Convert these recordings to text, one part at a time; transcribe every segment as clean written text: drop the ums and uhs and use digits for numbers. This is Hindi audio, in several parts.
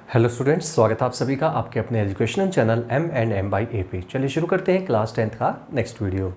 हेलो स्टूडेंट्स, स्वागत है आप सभी का आपके अपने एजुकेशनल चैनल M&M बाई ए पे। चलिए शुरू करते हैं क्लास 10th का नेक्स्ट वीडियो।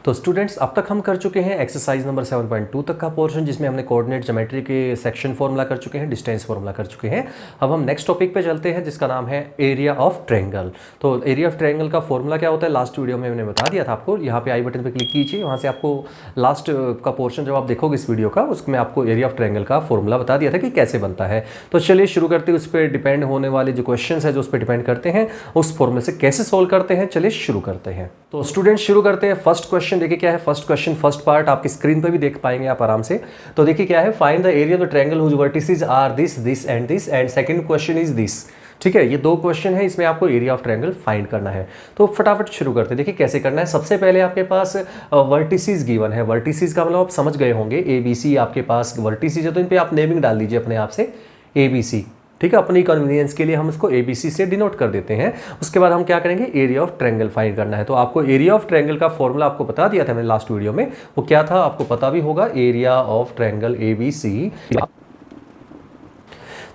तो स्टूडेंट्स, अब तक हम कर चुके हैं एक्सरसाइज नंबर 7.2 तक का पोर्शन, जिसमें हमने कोऑर्डिनेट ज्योमेट्री के सेक्शन फॉर्मूला कर चुके हैं, डिस्टेंस फॉर्मूला कर चुके हैं। अब हम नेक्स्ट टॉपिक पे चलते हैं, जिसका नाम है एरिया ऑफ ट्रायंगल। तो एरिया ऑफ ट्रायंगल का फॉर्मूला क्या होता है, लास्ट वीडियो में मैंने बता दिया था आपको। यहाँ पे आई बटन पे क्लिक कीजिए, वहाँ से आपको लास्ट का पोर्शन जब आप देखोगे इस वीडियो का, उसमें आपको एरिया ऑफ ट्रायंगल का फॉर्मूला बता दिया था कि कैसे बनता है। तो चलिए शुरू करते हैं। उस पर डिपेंड होने वाले जो क्वेश्चन है, जो उस पर डिपेंड करते हैं, उस फॉर्मूले से कैसे सोल्व करते हैं, चलिए शुरू करते हैं। तो स्टूडेंट्स शुरू करते हैं। फर्स्ट क्वेश्चन देखिए क्या है। फर्स्ट क्वेश्चन, फर्स्ट पार्ट आपकी स्क्रीन पे भी देख पाएंगे आप आराम से। तो देखिए क्या है, find the area of the triangle whose vertices are this this and second question is this. ठीक है, ये दो क्वेश्चन है, इसमें आपको एरिया ऑफ ट्रायंगल फाइंड करना है। तो फटाफट शुरू करते हैं। देखिए कैसे करना है। सबसे पहले आपके पास वर्टिसेस गिवन है। वर्टिसेस का मतलब आप समझ गए होंगे, ABC आपके पास वर्टिसेस है, तो इन पे आप नेमिंग डाल दीजिए अपने आप से ABC। ठीक है, अपनी कन्वीनियंस के लिए हम इसको ABC से डिनोट कर देते हैं। उसके बाद हम क्या करेंगे, एरिया ऑफ ट्रायंगल फाइंड करना है। तो आपको एरिया ऑफ ट्रायंगल का फॉर्मूला आपको बता दिया था मैंने लास्ट वीडियो में, वो क्या था आपको पता भी होगा, एरिया ऑफ ट्रायंगल ABC।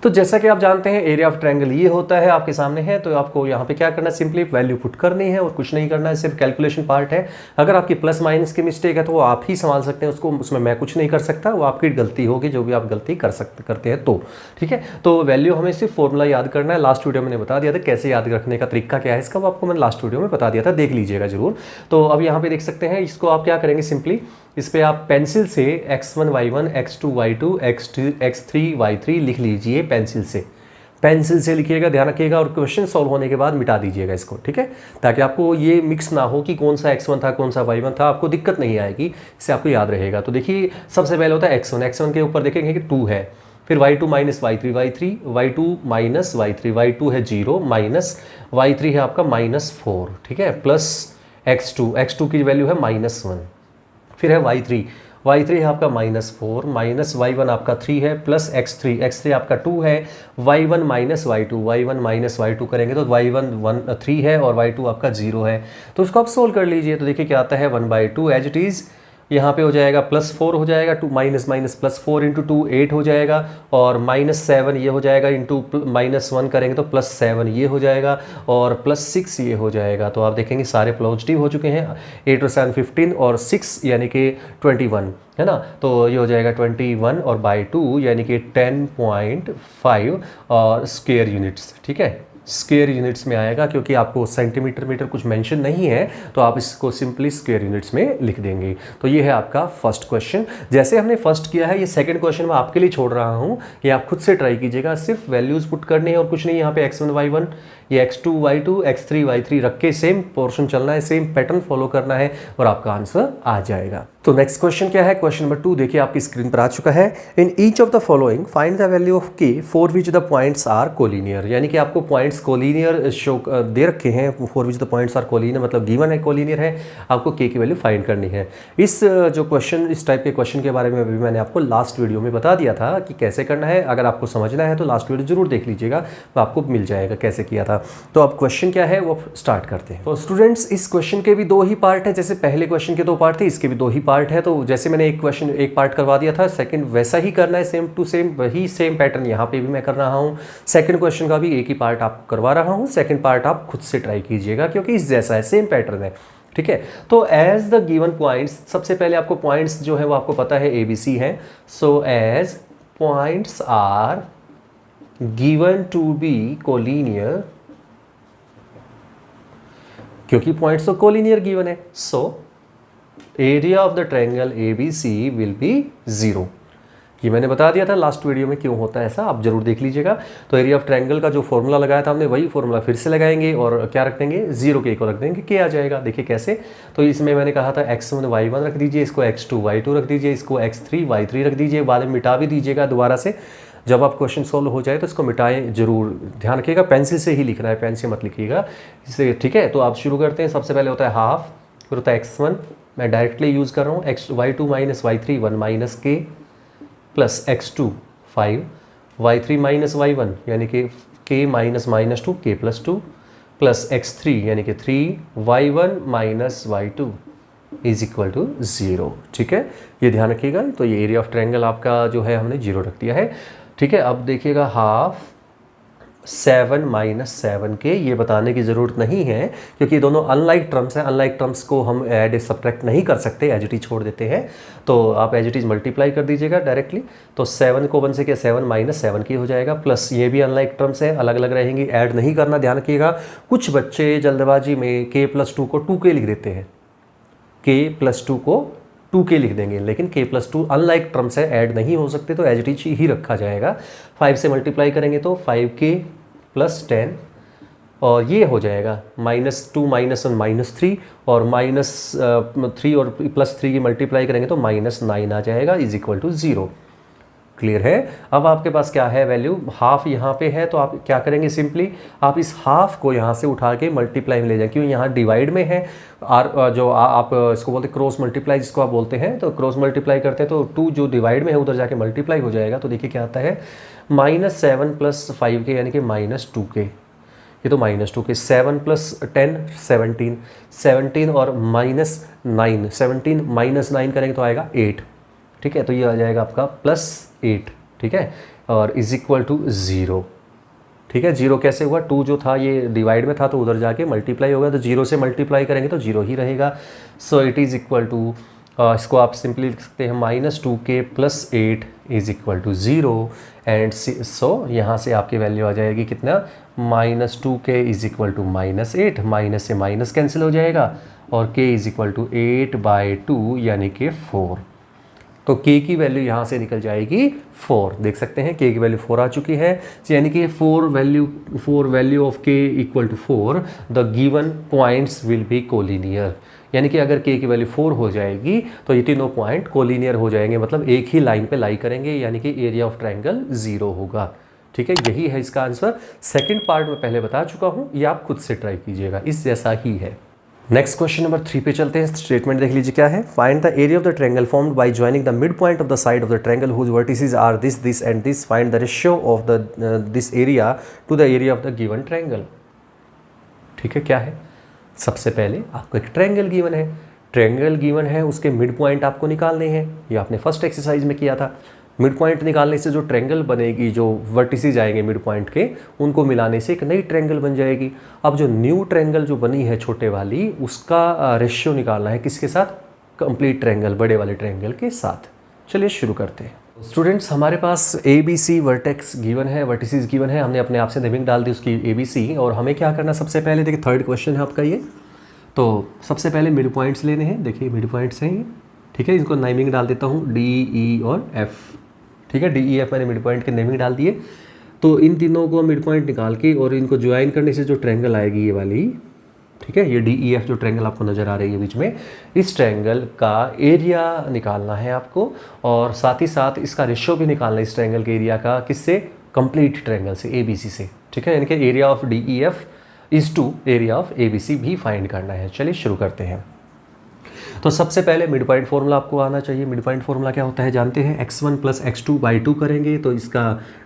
तो जैसा कि आप जानते हैं एरिया ऑफ ट्रायंगल ये होता है, आपके सामने है। तो आपको यहाँ पे क्या करना है, सिंपली वैल्यू पुट करनी है और कुछ नहीं करना है, सिर्फ कैलकुलेशन पार्ट है। अगर आपकी प्लस माइनस की मिस्टेक है तो वो आप ही संभाल सकते हैं उसको, उसमें मैं कुछ नहीं कर सकता, वो आपकी गलती होगी जो भी आप गलती करते हैं तो। ठीक है, तो वैल्यू हमें सिर्फ फॉर्मूला याद करना है। लास्ट वीडियो मैंने बता दिया था कैसे याद रखने का तरीका क्या है इसका, वो आपको मैंने लास्ट वीडियो में बता दिया था, देख लीजिएगा जरूर। तो अब यहाँ पे देख सकते हैं, इसको आप क्या करेंगे, सिंपली इस पे आप पेंसिल से x1 y1 x2 y2 x3 y3 लिख लीजिए। पेंसिल से लिखिएगा, ध्यान रखिएगा, और क्वेश्चन सॉल्व होने के बाद मिटा दीजिएगा इसको। ठीक है, ताकि आपको ये मिक्स ना हो कि कौन सा x1 था कौन सा y1 था, आपको दिक्कत नहीं आएगी, इससे आपको याद रहेगा। तो देखिए सबसे पहले होता है x1 के ऊपर देखेंगे कि 2 है, फिर y2 minus y3 y2 minus y3 y2 है 0 माइनस y3 है आपका -4। ठीक है, प्लस x2 की वैल्यू है -1, फिर है y3 है आपका -4 माइनस y1 आपका 3 है, प्लस x3 आपका 2 है, y1 माइनस y2 करेंगे तो y1 3 है और y2 आपका 0 है। तो उसको आप सोल्व कर लीजिए। तो देखिए क्या आता है, 1/2 एज इट इज़, यहाँ पे हो जाएगा +4 हो जाएगा, 2 माइनस +4 इंटू 2 8 हो जाएगा, और -7 ये हो जाएगा, इंटू -1 करेंगे तो +7 ये हो जाएगा, और +6 ये हो जाएगा। तो आप देखेंगे सारे पॉजिटिव हो चुके हैं। 8 और 7 15 और 6 यानी कि 21 है ना। तो ये हो जाएगा 21 और बाई 2 यानी कि 10.5 और स्क्वायर यूनिट्स। ठीक है, स्क्वायर यूनिट्स में आएगा, क्योंकि आपको सेंटीमीटर मीटर कुछ मेंशन नहीं है, तो आप इसको सिंपली स्क्वायर यूनिट्स में लिख देंगे। तो ये है आपका फर्स्ट क्वेश्चन। जैसे हमने फर्स्ट किया है, ये सेकंड क्वेश्चन मैं आपके लिए छोड़ रहा हूँ, ये आप खुद से ट्राई कीजिएगा। सिर्फ वैल्यूज पुट करनी है और कुछ नहीं। यहाँ पे x1 y1, ये x2 y2 x3 y3 रख के सेम पोर्शन चलना है, सेम पैटर्न फॉलो करना है, और आपका आंसर आ जाएगा। तो नेक्स्ट क्वेश्चन क्या है, क्वेश्चन नंबर 2 देखिए आपकी स्क्रीन पर आ चुका है। In each of the following find the value of k for which the points are collinear. यानी कि आपको पॉइंट्स कोलिनियर शो दे रखे हैं, for which the points are collinear मतलब गिवन है कोलिनियर है, आपको k की वैल्यू फाइंड करनी है। इस जो क्वेश्चन, इस टाइप के क्वेश्चन के बारे में अभी मैंने आपको लास्ट वीडियो में बता दिया था कि कैसे करना है। अगर आपको समझना है तो लास्ट वीडियो जरूर देख लीजिएगा, तो आपको मिल जाएगा कैसे किया था। तो अब क्वेश्चन क्या है वो स्टार्ट करते हैं। तो स्टूडेंट्स, इस क्वेश्चन के भी 2 ही पार्ट है, जैसे पहले क्वेश्चन के 2 पार्ट थे, इसके भी 2 ही पार्ट है। तो जैसे मैंने एक पार्ट करवा दिया था, सेकंड वैसा ही करना है, सेम टू सेम, वही सेम पैटर्न यहाँ पे भी मैं कर रहा हूँ। सेकंड क्वेश्चन का भी एक ही पार्ट आपको करवा रहा हूँ, सेकंड पार्ट आप खुद से ट्राई कीजिएगा, क्योंकि इस जैसा है, सेम पैटर्न है। ठीक है, तो एज द गिवन पॉइंट्स, सबसे पहले आपको पॉइंट्स जो है वो आपको पता है ABC है। So as points are given to be collinear, क्योंकि पॉइंट्स तो कोलिनियर गिवन है, so area of the triangle ABC will be 0। ये मैंने बता दिया था लास्ट वीडियो में क्यों होता है ऐसा, आप जरूर देख लीजिएगा। तो एरिया ऑफ ट्रायंगल का जो फॉर्मूला लगाया था हमने, वही फॉर्मूला फिर से लगाएंगे, और क्या रख देंगे, 0 k को रख देंगे, k आ जाएगा। देखिए कैसे, तो इसमें मैंने कहा था x1 y1 रख दीजिए, इसको x2 y2 रख दीजिए, इसको x3 y3 रख दीजिए, बाद में मिटा भी दीजिएगा दोबारा से। जब आप क्वेश्चन सोल्व हो जाए तो इसको मिटाएं जरूर, ध्यान रखिएगा पेंसिल से ही लिखना है, पेन से मत लिखिएगा इससे। ठीक है, तो आप शुरू करते हैं। सबसे पहले होता है हाफ, फिर होता है x1, मैं डायरेक्टली यूज़ कर रहा हूँ, y2 minus y3 1 minus k plus x2 5 y3 minus y1 यानी कि k minus minus 2 k plus 2 plus x3 यानी कि 3 y1 minus y2 is equal to 0। ठीक है, ये ध्यान रखिएगा। तो ये एरिया ऑफ ट्रायंगल आपका जो है हमने 0 रख दिया है। ठीक है, अब देखिएगा हाफ 7 माइनस 7 के, ये बताने की ज़रूरत नहीं है क्योंकि दोनों अनलाइक टर्म्स हैं। अनलाइक टर्म्स को हम ऐड सब्ट्रैक्ट नहीं कर सकते, एज इट इज छोड़ देते हैं। तो आप एज इट इज मल्टीप्लाई कर दीजिएगा डायरेक्टली। तो 7 को 1 से क्या 7 माइनस 7 की हो जाएगा, प्लस ये भी अनलाइक टर्म्स है, अलग अलग रहेंगी, ऐड नहीं करना, ध्यान रखिएगा। कुछ बच्चे जल्दबाजी में k प्लस 2 को 2k लिख देते हैं, k प्लस 2 को 2k लिख देंगे, लेकिन k प्लस 2 अनलाइक टर्म्स है, ऐड नहीं हो सकते, तो एज इट इज ही रखा जाएगा। 5 से मल्टीप्लाई करेंगे तो 5k प्लस 10 और ये हो जाएगा -2 -1 -3 और -3 और +3 की मल्टीप्लाई करेंगे तो -9 आ जाएगा इज इक्वल टू 0। क्लियर है। अब आपके पास क्या है वैल्यू, हाफ यहाँ पे है, तो आप क्या करेंगे, सिंपली आप इस हाफ को यहाँ से उठा के मल्टीप्लाई में ले जाएं, क्योंकि यहाँ डिवाइड में है। जो आप इसको बोलते हैं क्रॉस मल्टीप्लाई, जिसको आप बोलते हैं, तो क्रॉस मल्टीप्लाई करते हैं तो 2 जो डिवाइड में है उधर जाके मल्टीप्लाई हो जाएगा। तो देखिए क्या आता है, -7 + 5k यानी कि -2k, ये तो -2 के 7 + 10 17 और -9 17 -9 करेंगे तो आएगा 8। ठीक है, तो ये आ जाएगा आपका +8। ठीक है, और इज इक्वल टू 0। ठीक है, 0 कैसे हुआ, 2 जो था ये डिवाइड में था तो उधर जाके मल्टीप्लाई होगा, तो 0 से मल्टीप्लाई करेंगे तो 0 ही रहेगा। So it is equal to, इसको आप सिंपली लिख सकते हैं -2k + 8 is equal to 0। And so यहाँ से आपकी वैल्यू आ जाएगी कितना, -2k is equal to -8, minus से माइनस कैंसिल हो जाएगा और k इज इक्वल टू 8/2 यानी कि 4। तो k की वैल्यू यहाँ से निकल जाएगी 4। देख सकते हैं k की वैल्यू 4 आ चुकी है, यानी कि 4 value of k equal to 4 the given points will be collinear. यानी कि अगर k की वैल्यू 4 हो जाएगी तो ये तीनों पॉइंट कोलिनियर हो जाएंगे, मतलब एक ही लाइन पे लाई करेंगे, यानी कि एरिया ऑफ ट्रायंगल 0 होगा। ठीक है, यही है इसका आंसर। सेकंड पार्ट में पहले बता चुका हूँ, ये आप खुद से ट्राई कीजिएगा, इस जैसा ही है। नेक्स्ट क्वेश्चन नंबर 3 पे चलते हैं। स्टेटमेंट देख लीजिए क्या है, find the area of the triangle formed by joining the midpoint of the side of the triangle whose vertices are this and this, find the ratio of the this area to the area of the given triangle. ठीक है, क्या है, सबसे पहले आपको एक ट्रायंगल गिवन है, ट्रायंगल गिवन है, उसके मिड पॉइंट आपको निकालने हैं। ये आपने फर्स्ट एक्सरसाइज में किया था। मिड पॉइंट निकालने से जो ट्रायंगल बनेगी, जो वर्टिसेस आएंगे मिड पॉइंट के, उनको मिलाने से एक नई ट्रायंगल बन जाएगी। अब जो न्यू ट्रायंगल जो बनी है छोटे वाली, उसका रेशियो निकालना है किसके साथ, कंप्लीट ट्रायंगल बड़े वाले ट्रायंगल के साथ। चलिए शुरू करते हैं। स्टूडेंट्स, हमारे पास ABC वर्टेक्स गिवन है, वर्टिसेस गिवन है, हमने अपने आप से नेमिंग डाल दी उसकी ABC। और हमें क्या करना, सबसे पहले देखिए थर्ड क्वेश्चन है आपका ये, तो सबसे पहले मिड पॉइंट्स लेने हैं। देखिए मिड पॉइंट्स हैं ये, ठीक है, इनको नेमिंग डाल देता हूँ D, E और F। ठीक है, D, E, F मैंने मिड पॉइंट के नेमिंग डाल दिए। तो इन तीनों को मिड पॉइंट निकाल के और इनको ज्वाइन करने से जो ट्रायंगल आएगी ये वाली, ठीक है, ये D, E, F जो ट्रायंगल आपको नज़र आ रही है बीच में, इस ट्रायंगल का एरिया निकालना है आपको, और साथ ही साथ इसका रेशियो भी निकालना है इस ट्रायंगल के एरिया का, किससे, कंप्लीट ट्रायंगल से, ABC से। ठीक है, यानी कि area of D, E, F is to area of ABC भी फाइंड करना है। चलिए शुरू करते हैं। तो सबसे पहले मिड पॉइंट फॉर्मूला आपको आना चाहिए। मिड पॉइंट फॉर्मूला क्या होता है जानते हैं, x1 + x2/2 करेंगे तो इसका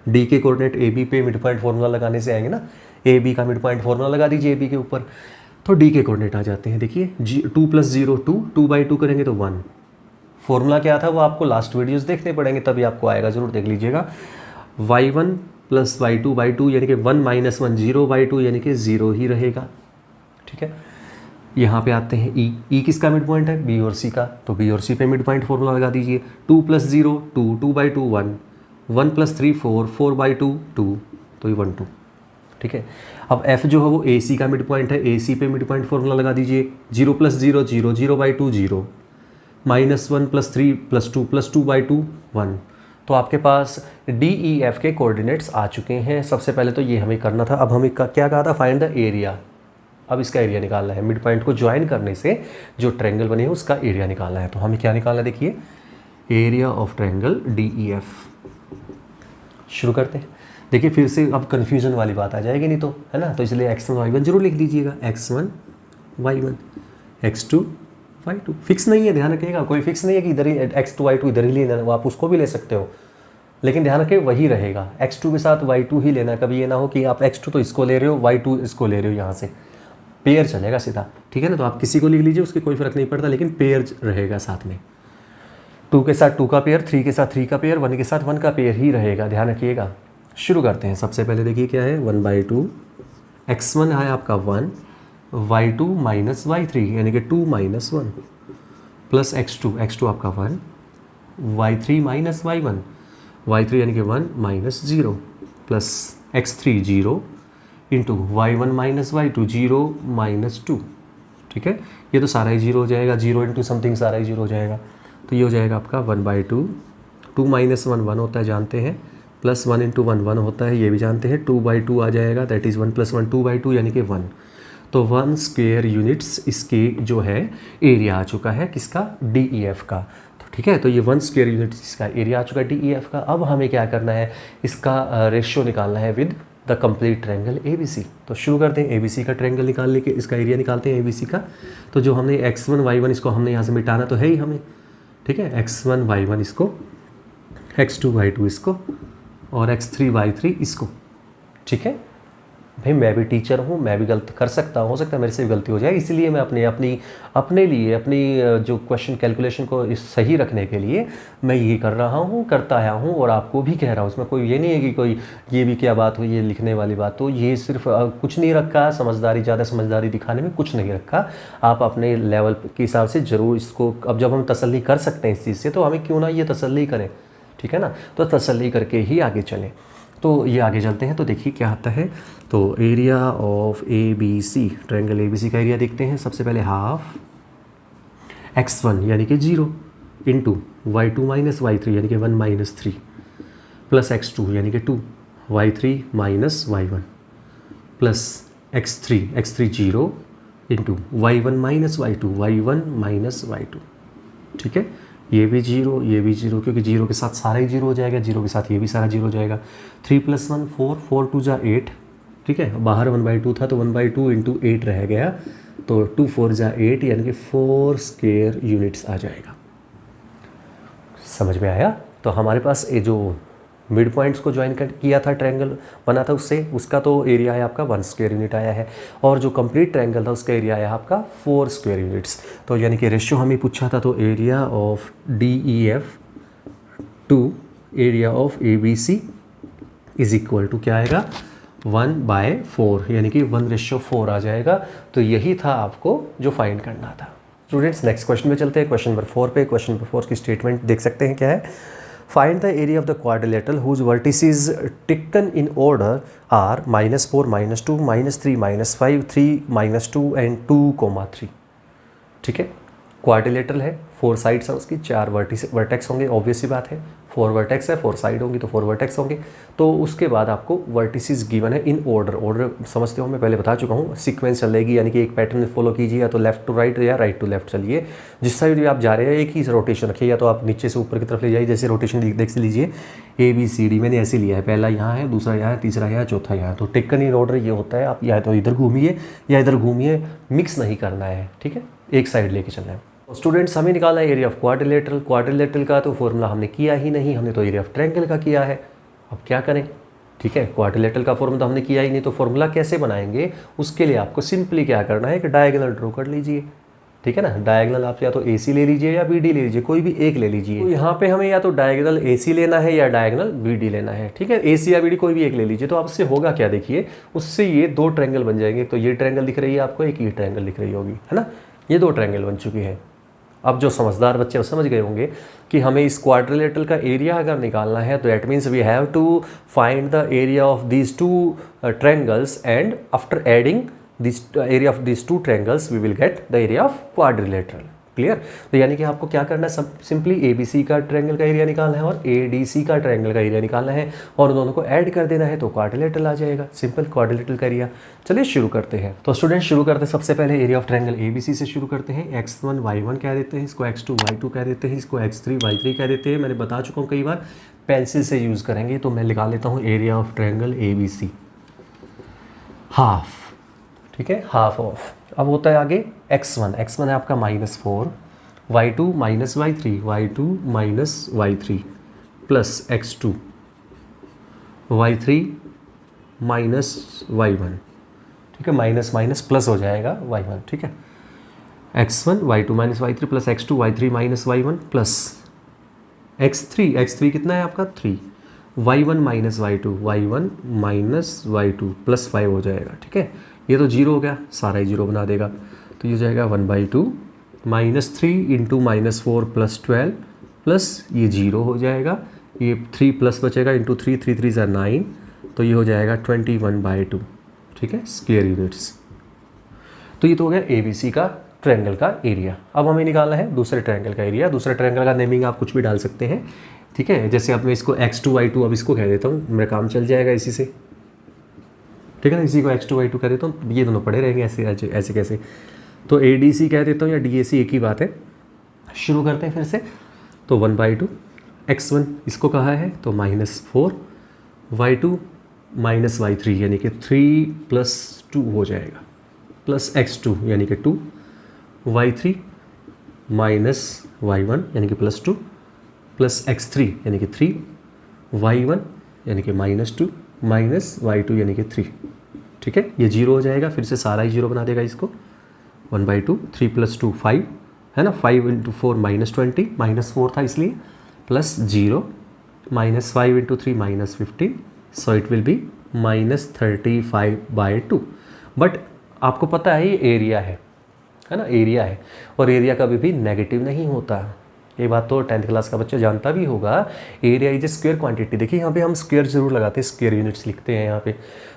D के कोऑर्डिनेट AB पे मिड पॉइंट फॉर्मूला लगाने से आएंगे ना, AB का मिड पॉइंट फॉर्मूला लगा दीजिए AB के ऊपर, तो D के कोऑर्डिनेट आ जाते हैं। देखिए 2 + 0 2, 2/2 करेंगे तो 1। फॉर्मूला क्या था वो आपको लास्ट वीडियोज़ देखने पड़ेंगे, तभी आपको आएगा, ज़रूर देख लीजिएगा। y1 + y2/2 यानी कि 1 - 1 0/2 यानी कि 0 ही रहेगा। ठीक है, यहाँ पे आते हैं E किसका मिड पॉइंट है, B और C का, तो B और C पे मिड पॉइंट फॉर्मूला लगा दीजिए। 2 + 0 2, 2/2 1, 1 + 3 4, 4/2 2, तो ये 1 2। ठीक है, अब F जो है वो AC का मिड पॉइंट है, AC पे मिड पॉइंट फॉर्मूला लगा दीजिए। 0 + 0 0, 0/2 0, -1 + 3 + 2 + 2/2 1। तो आपके पास D, E, F के कोऑर्डिनेट्स आ चुके हैं। सबसे पहले तो ये हमें करना था। अब हमें क्या कहा था, फाइंड द एरिया। अब इसका एरिया निकालना है, मिड पॉइंट को ज्वाइन करने से जो ट्रायंगल बने हैं उसका एरिया निकालना है। तो हमें क्या निकालना है, देखिए एरिया ऑफ ट्रायंगल DEF। शुरू करते हैं। देखिए फिर से अब कन्फ्यूजन वाली बात आ जाएगी नहीं तो, है ना, तो इसलिए x1 y1 जरूर लिख दीजिएगा, x1 y1 x2 y2। Fix नहीं है, ध्यान रखिएगा, कोई फिक्स नहीं है कि इधर ही x2 y2 इधर ही लेना है, आप उसको भी ले सकते हो। लेकिन ध्यान रखें वही रहेगा, x2 के साथ y2 ही लेना है। कभी ये ना हो कि आप x2 तो इसको ले रहे हो, y2 इसको ले रहे हो, यहाँ से पेयर चलेगा सीधा, ठीक है ना। तो आप किसी को लिख लीजिए, उसके कोई फर्क नहीं पड़ता, लेकिन पेयर रहेगा साथ में। 2 के साथ 2 का पेयर, 3 के साथ 3 का पेयर, 1 के साथ 1 का पेयर ही रहेगा, ध्यान रखिएगा। शुरू करते हैं। सबसे पहले देखिए क्या है, 1/2 x1 है आपका 1, y2 माइनस y3 यानी कि 2 माइनस 1 प्लस x2 आपका 1, y3 माइनस y1, y3 यानी कि 1 minus 0 plus x3 0 into y1 minus y2 0 minus 2, ठीक है। ये तो सारा ही 0 हो जाएगा, 0 इंटू समथिंग सारा ही 0 हो जाएगा। तो ये हो जाएगा आपका 1/2, 2 माइनस 1 1 होता है जानते हैं, प्लस 1 इंटू 1 1 होता है ये भी जानते हैं, 2/2 आ जाएगा, दैट इज़ 1 प्लस 1 2/2 यानी कि 1। तो 1 स्क्वायर यूनिट्स इसकी जो है एरिया आ चुका है, किसका, DEF का। तो ठीक है, तो ये 1 स्क्वायर यूनिट्स इसका एरिया आ चुका है DEF का। अब हमें क्या करना है, इसका रेशियो निकालना है with the complete triangle ABC। तो शुरू करते हैं ABC का ट्रायंगल निकालने के, इसका एरिया निकालते हैं ABC का। तो जो हमने x1 y1 इसको हमने यहाँ से मिटाना तो है ही हमें, ठीक है, x1 y1 इसको, x2 y2 इसको और x3 y3 इसको, ठीक है। भाई मैं भी टीचर हूँ, मैं भी गलती कर सकता हूँ, हो सकता है मेरे से भी गलती हो जाए, इसलिए मैं अपने लिए अपनी जो क्वेश्चन कैलकुलेशन को सही रखने के लिए मैं ये कर रहा हूँ, करता आया हूँ और आपको भी कह रहा हूँ। इसमें कोई ये नहीं है कि कोई ये भी क्या बात हुई, ये लिखने वाली बात। तो ये सिर्फ कुछ नहीं रखा, समझदारी, ज़्यादा समझदारी दिखाने में कुछ नहीं रखा। आप अपने लेवल के हिसाब से ज़रूर इसको, अब जब हम तसल्ली कर सकते हैं इस चीज़ से, तो हमें क्यों ना ये तसल्ली करें, ठीक है ना। तो तसल्ली करके ही आगे चलें। तो ये आगे चलते हैं। तो देखिए क्या आता है, तो area of ABC, triangle ABC का एरिया देखते हैं। सबसे पहले हाफ x1 यानी कि 0 इंटू y2 माइनस y3 यानी कि 1 माइनस 3 प्लस x2 यानी कि 2 y3 minus y1 plus x3 0 into y1 minus y2 y1 minus y2, ठीक है। ये भी 0, ये भी 0, क्योंकि 0 के साथ सारा ही 0 हो जाएगा, 0 के साथ ये भी सारा 0 हो जाएगा। 3 + 1 4, 4 2 जा 8, ठीक है। बाहर 1/2 था तो 1/2 इंटू 8 रह गया, तो 2 4 जा 8 यानी कि 4 स्क्वायर यूनिट्स आ जाएगा। समझ में आया। तो हमारे पास ये जो मिड पॉइंट्स को ज्वाइन किया था, ट्रायंगल बना था उससे, उसका तो एरिया है आपका 1 स्क्वायर यूनिट आया है, और जो कंप्लीट ट्रायंगल था उसका एरिया आया आपका 4 स्क्वायर यूनिट्स। तो यानी कि रेशियो हमें पूछा था, तो area of DEF to area of ABC is equal to क्या आएगा, 1/4, यानी कि 1:4 आ जाएगा। तो यही था आपको जो फाइंड करना था। स्टूडेंट्स नेक्स्ट क्वेश्चन में चलते हैं, क्वेश्चन नंबर 4 पे। क्वेश्चन नंबर 4 की स्टेटमेंट देख सकते हैं क्या है, find the area of the quadrilateral whose vertices taken in order are -4 -2 -3 -5 3 -2 and 2, 3, ठीक है। क्वाड्रिलेटरल है, 4 साइड्स हैं उसकी, 4 वर्टेक्स होंगे, ऑब्वियस सी बात है। 4 वर्टेक्स है, 4 साइड होंगी तो 4 वर्टेक्स होंगे। तो उसके बाद आपको वर्टिसेस गिवन है इन ऑर्डर समझते हो, मैं पहले बता चुका हूँ, सीक्वेंस चलेगी, यानी कि एक पैटर्न फॉलो कीजिए, या तो लेफ्ट टू राइट या राइट टू लेफ्ट चलिए। जिस साइड भी आप जा रहे हैं एक ही रोटेशन रखिए, या तो आप नीचे से ऊपर की तरफ ले जाइए। जैसे रोटेशन देख लीजिए ABCD मैंने ऐसे लिया है, पहला यहाँ है, दूसरा यहाँ है, तीसरा यहाँ, चौथा यहाँ। तो टेकन इन ऑर्डर ये होता है, आप या तो इधर घूमिए या इधर घूमिए, मिक्स नहीं करना है, ठीक है, एक साइड लेके चलना है। स्टूडेंट्स हमें निकालना है एरिया ऑफ क्वाड्रिलेटरल का तो फॉर्मूला हमने किया ही नहीं, हमने तो एरिया ऑफ ट्रायंगल का किया है। अब क्या करें, ठीक है, क्वाड्रिलेटरल का फॉर्मूला हमने किया ही नहीं, तो फॉर्मूला कैसे बनाएंगे, उसके लिए आपको सिंपली क्या करना है कि डायगोनल ड्रॉ कर लीजिए, ठीक है ना। डायगोनल आप या तो AC ले लीजिए या BD ले लीजिए, कोई भी एक ले लीजिए। तो यहाँ पे हमें या तो डायगोनल AC लेना है या डायगोनल BD लेना है, ठीक है। AC या BD कोई भी एक ले लीजिए। तो आपसे होगा क्या, देखिए, उससे ये 2 ट्रायंगल बन जाएंगे। तो ये ट्रायंगल दिख रही है आपको, एक ये ट्रायंगल दिख रही होगी, है ना, ये 2 ट्रायंगल बन चुकी है। अब जो समझदार बच्चे वो समझ गए होंगे कि हमें इस क्वाड्रिलेटरल का एरिया अगर निकालना है, तो that means we have to find the area of these 2 triangles, and after adding this area of these 2 triangles we will get the area of quadrilateral. Clear. तो यानी कि आपको क्या करना है, सिंपली ABC का ट्रायंगल का एरिया निकालना है और ADC का ट्रायंगल का एरिया निकालना है, और दोनों को ऐड कर देना है, तो क्वाड्रिलेटरल आ जाएगा, सिंपल क्वाड्रिलेटरल का एरिया। चलिए शुरू करते हैं। तो स्टूडेंट शुरू करते हैं, सबसे पहले एरिया ऑफ ट्रायंगल ABC से शुरू करते हैं। x1 y1 कह देते हैं, इसको x2 y2 कह देते हैं, इसको x3 y3 कह देते हैं। मैंने बता चुका हूँ कई बार, पेंसिल से यूज़ करेंगे। तो मैं लिखा लेता हूँ area of triangle ABC half, ठीक है, हाफ ऑफ। अब होता है आगे x1 है आपका -4, y2 minus y3 plus x2 y3 minus y1, ठीक है, माइनस माइनस प्लस हो जाएगा y1, ठीक है, x1 y2 minus y3 plus x2 y3 minus y1 plus x3 कितना है आपका 3, y1 minus y1 minus y2 plus 5 हो जाएगा, ठीक है। ये तो जीरो हो गया, सारा ही जीरो बना देगा, तो ये हो जाएगा 1/2 minus 3 into minus 4 plus 12 plus ये जीरो हो जाएगा, ये 3 प्लस बचेगा इंटू 3 3 3 ज़ा 9, तो ये हो जाएगा 21/2, ठीक है, स्क्वायर यूनिट्स। तो ये तो हो गया ABC का ट्रायंगल का एरिया। अब हमें निकालना है दूसरे ट्रायंगल का एरिया। दूसरे ट्रायंगल का नेमिंग आप कुछ भी डाल सकते हैं, ठीक है, जैसे अब मैं इसको x2 y2 अब इसको कह देता हूँ, मेरा काम चल जाएगा इसी से, ठीक है ना, इसी को x2 y2 कह देता हूँ, ये दोनों पड़े रहेंगे ऐसे ऐसे कैसे, तो ADC कह देता हूँ या DAC एक ही बात है। शुरू करते हैं फिर से, तो 1/2 x1 इसको कहा है तो -4 y2 माइनस y3 यानी कि 3 + 2 हो जाएगा, प्लस x2 यानी कि 2 y3 माइनस y1 यानी कि +2 प्लस x3 यानी कि 3 y1 यानी कि -2 माइनस y2 यानी कि 3, ठीक है, ये जीरो हो जाएगा, फिर से सारा ही जीरो बना देगा इसको। 1/2 3 + 2 5 है ना, 5 × 4 -20 -4 था इसलिए, plus 0 -5 × 3 -15, so it will be -35/2। But आपको पता है ये एरिया है ना, एरिया है, और एरिया कभी भी नेगेटिव नहीं होता, ये बात तो 10th क्लास का बच्चा जानता भी होगा। Area is a square quantity. देखिए यहाँ पे हम स्क्वायर जरूर लगाते हैं, स्क्वायर यूनिट्स लिखते हैं यहाँ पे,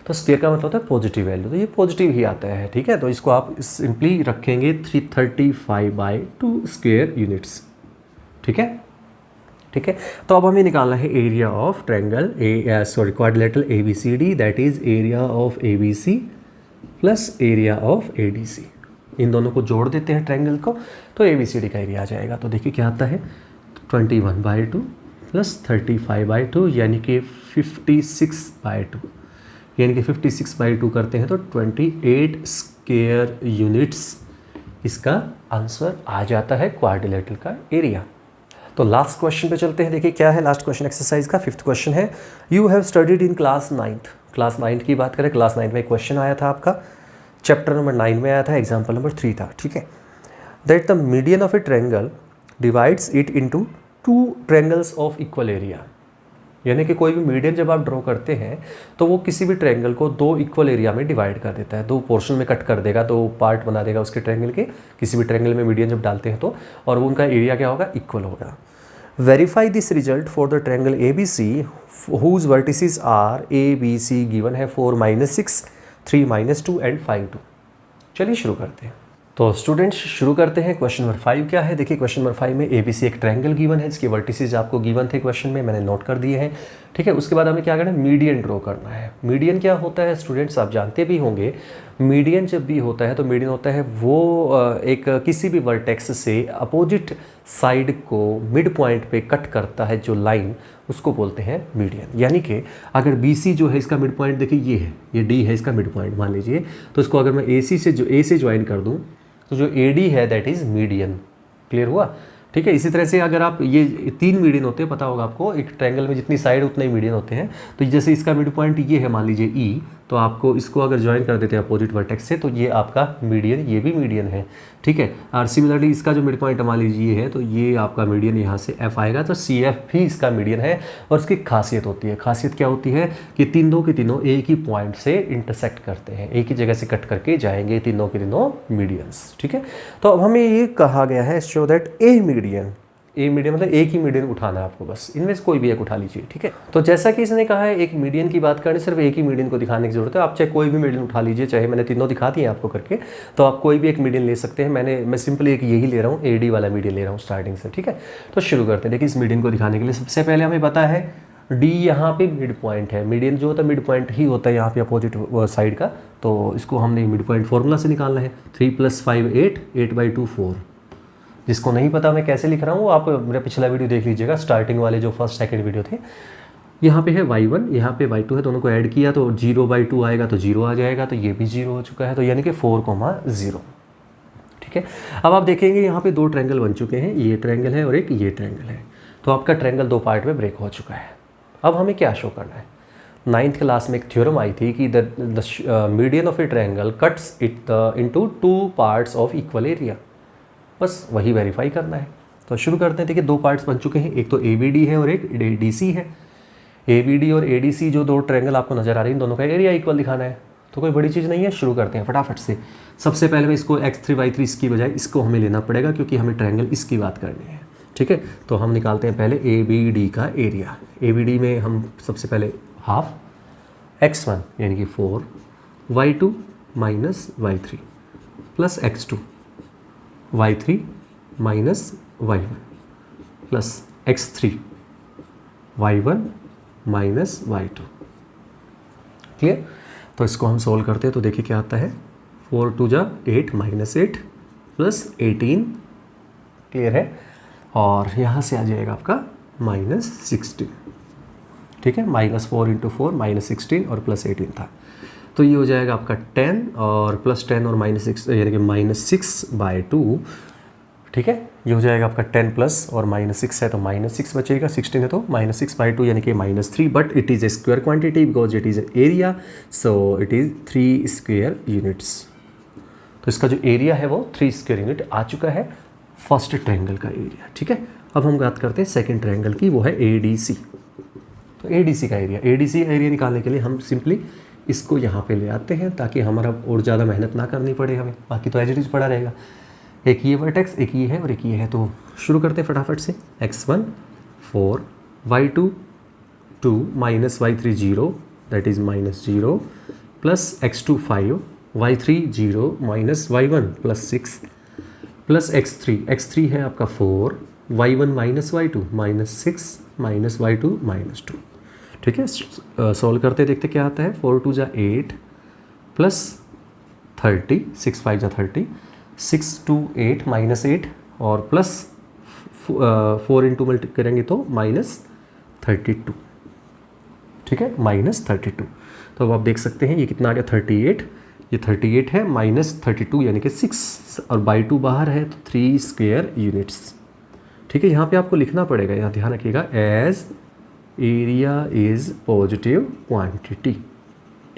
तो स्क्वायर का मतलब होता है पॉजिटिव वैल्यू, तो ये पॉजिटिव ही आता है, ठीक है, तो इसको आप सिंपली रखेंगे 335/2 स्क्वायर यूनिट्स, ठीक है, ठीक है। तो अब हमें निकालना है area of triangle quadrilateral ABCD, that is area of ABC plus area of ADC। इन दोनों को जोड़ देते हैं ट्रायंगल को, तो ABCD का एरिया आ जाएगा। तो देखिए क्या आता है, 21/2 प्लस 35/2 यानी कि 56/2, यानी कि 56/2 करते हैं तो 28 स्क्वायर यूनिट्स इसका आंसर आ जाता है क्वाड्रिलेटरल का एरिया। तो लास्ट क्वेश्चन पे चलते हैं। देखिए क्या है लास्ट क्वेश्चन एक्सरसाइज का, 5th क्वेश्चन है, you have studied in class 9th। Class 9 की बात करें, क्लास 9 में एक क्वेश्चन आया था आपका, चैप्टर नंबर 9 में आया था, एग्जाम्पल नंबर 3 था, ठीक है, that the median of A triangle divides it into 2 triangles of equal area. यानी कि कोई भी मीडियन जब आप ड्रॉ करते हैं तो वो किसी भी ट्रायंगल को 2 इक्वल एरिया में डिवाइड कर देता है, 2 पोर्शन में कट कर देगा, 2 पार्ट बना देगा उसके ट्रायंगल के, किसी भी ट्रायंगल में मीडियन जब डालते हैं तो, और वो उनका एरिया क्या होगा, इक्वल होगा। Verify this result for the triangle ABC whose vertices are ABC given है 4 - 6 3 - 2 एंड 5 2। चलिए शुरू करते हैं। तो स्टूडेंट्स शुरू करते हैं। क्वेश्चन नंबर 5 क्या है, देखिए क्वेश्चन नंबर 5 में ABC एक ट्रायंगल गिवन है, इसके वर्टिसेस आपको गिवन थे क्वेश्चन में, मैंने नोट कर दिए हैं, ठीक है। उसके बाद हमें क्या करना है, मीडियन ड्रॉ करना है। मीडियन क्या होता है स्टूडेंट्स, आप जानते भी होंगे, मीडियन जब भी होता है तो मीडियन होता है वो एक किसी भी वर्टेक्स से अपोजिट साइड को मिड पॉइंट पे कट करता है जो लाइन, उसको बोलते हैं मीडियन। यानी कि अगर BC जो है इसका मिड पॉइंट देखिए ये है, ये D है इसका मिड पॉइंट मान लीजिए, तो इसको अगर मैं AC से जो A से ज्वाइन कर दूं तो जो AD है दैट इज़ मीडियन। क्लियर हुआ, ठीक है। इसी तरह से अगर आप ये 3 मीडियन होते हैं, पता होगा आपको, एक ट्रायंगल में जितनी साइड उतने ही मीडियन होते हैं, तो जैसे इसका मिड पॉइंट ये है मान लीजिए E, तो आपको इसको अगर ज्वाइन कर देते हैं अपोजिट वर्टेक्स से तो ये आपका मीडियन, ये भी मीडियन है, ठीक है। और सिमिलरली इसका जो मिड पॉइंट मान लीजिए ये है, तो ये आपका मीडियन यहाँ से F आएगा, तो CF भी इसका मीडियन है। और इसकी खासियत होती है, खासियत क्या होती है कि तीनों के तीनों एक ही पॉइंट से इंटरसेक्ट करते हैं, एक ही जगह से कट करके जाएंगे तीनों के तीनों मीडियंस, ठीक है। तो अब हमें ये कहा गया है शो दैट ए मीडियन मतलब एक ही मीडियन उठाना है आपको, बस इनमें से कोई भी एक उठा लीजिए, ठीक है। तो जैसा कि इसने कहा है एक मीडियन की बात करने, सिर्फ एक ही मीडियन को दिखाने की जरूरत है, आप चाहे कोई भी मीडियन उठा लीजिए, चाहे मैंने तीनों दिखा दिए आपको करके, तो आप कोई भी एक मीडियन ले सकते हैं। मैं सिंपली एक यही ले रहा हूँ, AD वाला मीडियन ले रहा हूँ स्टार्टिंग से, ठीक है। तो शुरू करते हैं। देखिए इस मीडियन को दिखाने के लिए सबसे पहले हमें पता है D यहाँ पे मिड पॉइंट है, मीडियन जो होता है मिड पॉइंट ही होता है यहाँ पे अपोजिट साइड का, तो इसको हमने मिड पॉइंट फॉर्मूला से निकालना है। 3 + 5 8 8/2 4। जिसको नहीं पता मैं कैसे लिख रहा हूँ, आप मेरा पिछला वीडियो देख लीजिएगा, स्टार्टिंग वाले जो फर्स्ट सेकंड वीडियो थे। यहाँ पे है y1, यहाँ पे y2 है, दोनों को ऐड किया तो 0/2 आएगा, तो 0 आ जाएगा, तो ये भी 0 हो चुका है, तो यानी कि 4,0, ठीक है। अब आप देखेंगे यहाँ पे 2 ट्रायंगल बन चुके हैं, ये ट्रायंगल है और एक ये ट्रायंगल है, तो आपका ट्रायंगल 2 पार्ट में ब्रेक हो चुका है। अब हमें क्या शो करना है, 9th क्लास में एक थ्योरम आई थी कि the median of A triangle cuts it into 2 parts of equal area. बस वही वेरीफाई करना है। तो शुरू करते हैं। देखिए 2 पार्ट्स बन चुके हैं, एक तो ABD है और एक ADC है। ABD और ADC जो 2 ट्रायंगल आपको नजर आ रही हैं, दोनों का एरिया इक्वल दिखाना है। तो कोई बड़ी चीज़ नहीं है, शुरू करते हैं फटाफट से। सबसे पहले मैं इसको x3 y3 इसकी बजाय इसको हमें लेना पड़ेगा क्योंकि हमें ट्रायंगल इसकी बात करनी है। ठीक है, तो हम निकालते हैं पहले ABD का एरिया। ABD में हम सबसे पहले हाफ x1 यानी कि 4 y2 minus y3 plus x2 y3 minus y1 plus x3 y1 minus y2। Clear? तो इसको हम सोल्व करते हैं तो देखिए क्या आता है, 4 2 जा 8 माइनस 8 प्लस 18। क्लियर है? और यहाँ से आ जाएगा आपका माइनस 16। ठीक है, -4 × 4 माइनस 16 और प्लस 18 था। तो ये हो जाएगा आपका 10 और प्लस 10 और माइनस 6 यानी कि -6/2। ठीक है, ये हो जाएगा आपका 10 प्लस और -6 है तो -6 बचेगा, 16 है तो -6/2 यानी कि -3। But it is a square quantity because it is area, so it is 3 square units. तो इसका जो एरिया है वो 3 स्क्वायर यूनिट आ चुका है फर्स्ट ट्रायंगल का एरिया। ठीक है, अब हम बात करते हैं सेकेंड ट्रायंगल की, वो है ADC। तो ADC का एरिया, ADC एरिया निकालने के लिए हम सिंपली इसको यहाँ पे ले आते हैं ताकि हमारा और ज़्यादा मेहनत ना करनी पड़े हमें, बाकी तो एज इट इज़ पड़ा रहेगा। एक ये वर्टेक्स, एक ये है और एक ये है। तो शुरू करते हैं फटाफट से। x1 4 y2 2 minus y3 0 that is -0 plus x2 5 y3 0 minus y1 plus 6 plus x3 है आपका 4 y1 minus y2 -6 minus y2 -2। ठीक है, सॉल्व करते देखते क्या आता है, 4 2 जा 8 प्लस 30 6 5 जा 30 6 2 8 -8 और प्लस 4 इंटू मल्टी करेंगे तो -32। ठीक है, -32। तो अब आप देख सकते हैं ये कितना आ गया, 38। ये 38 है -32 यानी कि 6 और बाई 2 बाहर है तो 3 स्क्वायर यूनिट्स। ठीक है, यहाँ पे आपको लिखना पड़ेगा, यहाँ ध्यान रखिएगा, as area is positive quantity.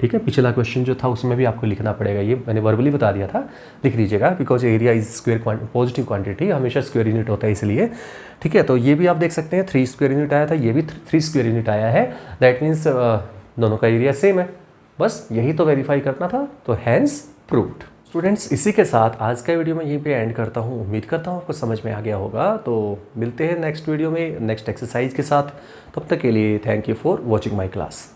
ठीक है, पिछला क्वेश्चन जो था उसमें भी आपको लिखना पड़ेगा, ये मैंने वर्बली बता दिया था, लिख लीजिएगा because area is square positive quantity, हमेशा स्क्वायर यूनिट होता है इसलिए। ठीक है, तो ये भी आप देख सकते हैं 3 स्क्वायर यूनिट आया था, ये भी 3 स्क्वायर यूनिट आया है। दैट मीन्स दोनों का एरिया सेम है, बस यही तो वेरीफाई करना था, तो हैंस प्रूव्ड। स्टूडेंट्स, इसी के साथ आज का वीडियो मैं यहीं पे एंड करता हूँ। उम्मीद करता हूँ आपको समझ में आ गया होगा। तो मिलते हैं नेक्स्ट वीडियो में नेक्स्ट एक्सरसाइज के साथ। तब तक के लिए thank you for watching my class.